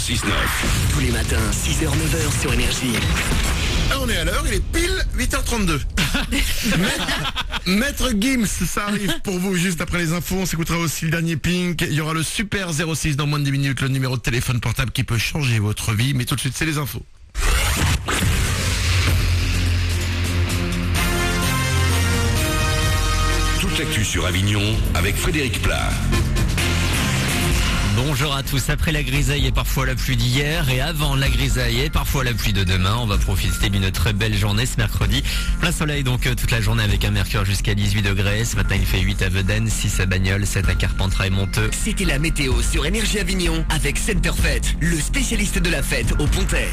6-9. Tous les matins, 6h, 9h sur Énergie. Ah, on est à l'heure, il est pile 8h32. Maître Gims, ça arrive pour vous juste après les infos. On s'écoutera aussi le dernier Pink. Il y aura le Super 06 dans moins de 10 minutes, le numéro de téléphone portable qui peut changer votre vie. Mais tout de suite, c'est les infos. Toute l'actu sur Avignon avec Frédéric Plat. Bonjour à tous. Après la grisaille et parfois la pluie d'hier et avant la grisaille et parfois la pluie de demain, on va profiter d'une très belle journée ce mercredi. Plein soleil donc toute la journée avec un mercure jusqu'à 18 degrés. Ce matin il fait 8 à Vedène, 6 à Bagnols, 7 à Carpentras et Monteux. C'était la météo sur Énergie Avignon avec Center Fête, le spécialiste de la fête au Pontet.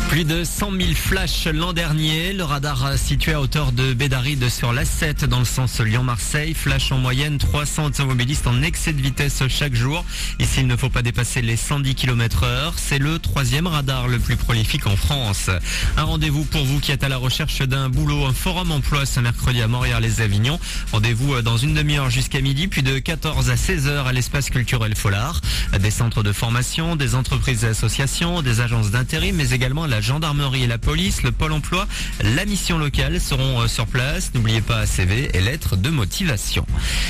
Plus de 100 000 flashs l'an dernier. Le radar situé à hauteur de Bédaride sur l'A7 dans le sens Lyon-Marseille. Flash en moyenne 300 automobilistes en excès de vitesse chaque jour. Ici, il ne faut pas dépasser les 110 km/h. C'est le 3e radar le plus prolifique en France. Un rendez-vous pour vous qui êtes à la recherche d'un boulot. Un forum emploi ce mercredi à Montréal-les-Avignon. Rendez-vous dans une demi-heure jusqu'à midi, puis de 14 à 16h à l'espace culturel Follard. Des centres de formation, des entreprises et associations, des agences d'intérim, mais également la gendarmerie et la police, le pôle emploi, la mission locale seront sur place. N'oubliez pas CV et lettres de motivation.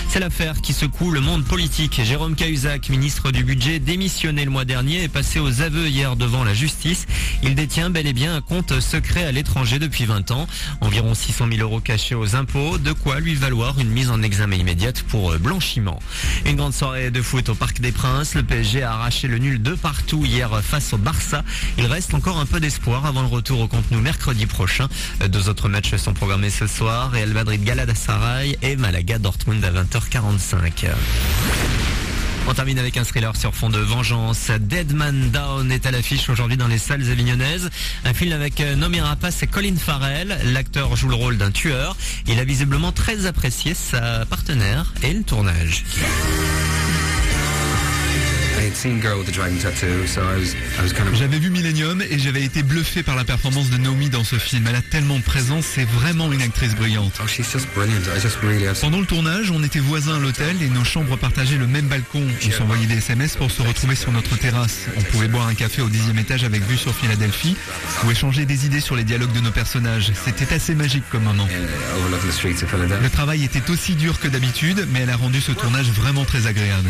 C'est l'affaire qui secoue le monde politique. Jérôme Cahuzac, ministre du budget, démissionné le mois dernier, est passé aux aveux hier devant la justice. Il détient bel et bien un compte secret à l'étranger depuis 20 ans. Environ 600 000 euros cachés aux impôts, de quoi lui valoir une mise en examen immédiate pour blanchiment. Une grande soirée de foot au Parc des Princes. Le PSG a arraché le nul de partout hier face au Barça. Il reste encore un peu d'espoir avant le retour au Camp Nou mercredi prochain. 2 autres matchs sont programmés ce soir. Real Madrid Galatasaray et Malaga Dortmund à 20h45. On termine avec un thriller sur fond de vengeance. Dead Man Down est à l'affiche aujourd'hui dans les salles avignonnaises. Un film avec Noomi Rapace et Colin Farrell. L'acteur joue le rôle d'un tueur. Il a visiblement très apprécié sa partenaire et le tournage. J'avais vu Millennium et j'avais été bluffé par la performance de Naomi dans ce film. Elle a tellement de présence, c'est vraiment une actrice brillante. Pendant le tournage, on était voisins à l'hôtel et nos chambres partageaient le même balcon. On s'envoyait des SMS pour se retrouver sur notre terrasse. On pouvait boire un café au 10e étage avec vue sur Philadelphie ou échanger des idées sur les dialogues de nos personnages. C'était assez magique comme moment. Le travail était aussi dur que d'habitude, mais elle a rendu ce tournage vraiment très agréable.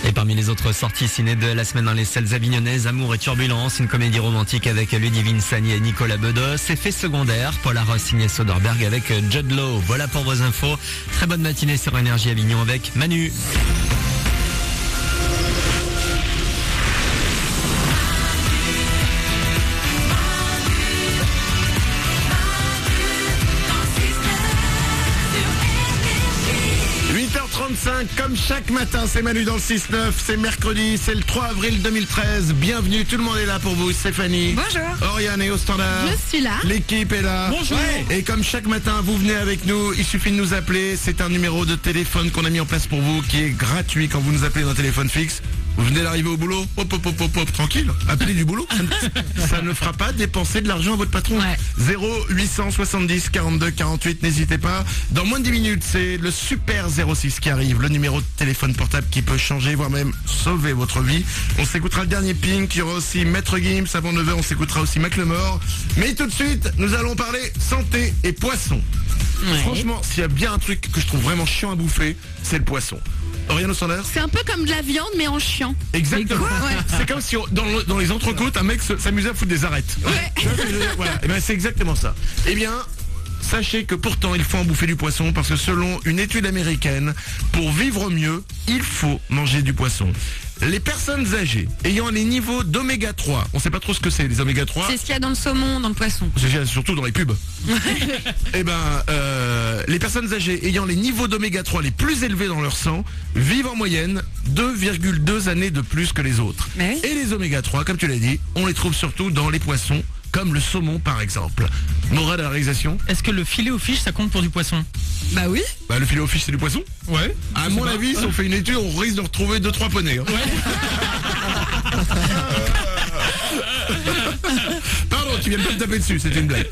Et parmi les autres sorties ciné de la semaine dans les salles avignonnaises, Amour et Turbulence, une comédie romantique avec Ludivine Sagni et Nicolas Bedos. Effet secondaire, Paul Arros signé Soderbergh avec Jude Law. Voilà pour vos infos. Très bonne matinée sur Énergie Avignon avec Manu. 8h35, comme chaque matin, c'est Manu dans le 6-9, c'est mercredi, c'est le 3 avril 2013. Bienvenue, tout le monde est là pour vous. Stéphanie. Bonjour. Oriane est au standard. Je suis là. L'équipe est là. Bonjour. Et comme chaque matin, vous venez avec nous, il suffit de nous appeler. C'est un numéro de téléphone qu'on a mis en place pour vous, qui est gratuit quand vous nous appelez d'un téléphone fixe. Vous venez d'arriver au boulot, hop, tranquille, appelez du boulot. Ça ne fera pas dépenser de l'argent à votre patron. Ouais. 0870 42 48, n'hésitez pas. Dans moins de 10 minutes, c'est le Super 06 qui arrive, le numéro de téléphone portable qui peut changer, voire même sauver votre vie. On s'écoutera le dernier Pink, il y aura aussi Maître Gims, avant 9h, on s'écoutera aussi Macklemore. Mais tout de suite, nous allons parler santé et poisson. Ouais. Franchement, s'il y a bien un truc que je trouve vraiment chiant à bouffer, c'est le poisson. Oriane au standard. C'est un peu comme de la viande mais en chiant. Exactement. Ouais. C'est comme si dans les entrecôtes, un mec s'amusait à foutre des arêtes. Ouais. Tu vois ce que je veux dire. Voilà. Et ben c'est exactement ça. Eh bien, sachez que pourtant il faut en bouffer du poisson parce que selon une étude américaine, pour vivre mieux, il faut manger du poisson. Les personnes âgées ayant les niveaux d'oméga 3, on sait pas trop ce que c'est les oméga 3. C'est ce qu'il y a dans le saumon, dans le poisson. C'est surtout dans les pubs. Eh ben, les personnes âgées ayant les niveaux d'oméga 3 les plus élevés dans leur sang vivent en moyenne 2,2 années de plus que les autres. Mais oui. Et les oméga 3, comme tu l'as dit, on les trouve surtout dans les poissons, comme le saumon par exemple. Morale à la réalisation. Est-ce que le filet aux fiches ça compte pour du poisson? Bah oui. Bah le filet aux fiches c'est du poisson. Ouais. À mon avis, si on fait une étude, on risque de retrouver 2-3 poneys. Hein. Pardon, tu viens de pas me taper dessus, c'est une blague.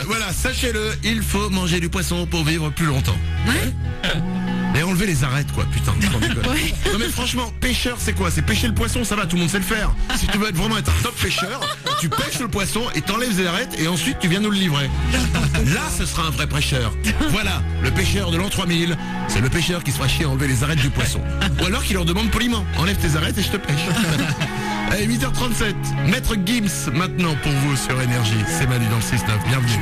Voilà, sachez-le, il faut manger du poisson pour vivre plus longtemps. Ouais. Et on le enlever les arêtes, quoi, putain. Non mais franchement, pêcheur c'est quoi? C'est pêcher le poisson, ça va, tout le monde sait le faire. Si tu veux vraiment être un top pêcheur, tu pêches le poisson et t'enlèves les arêtes et ensuite tu viens nous le livrer. Là ce sera un vrai pêcheur. Voilà, le pêcheur de l'an 3000, c'est le pêcheur qui se fera chier à enlever les arêtes du poisson. Ou alors qu'il leur demande poliment, enlève tes arêtes et je te pêche. Allez, 8h37, Maître Gims maintenant pour vous sur Énergie. C'est Manu dans le 6-9, bienvenue.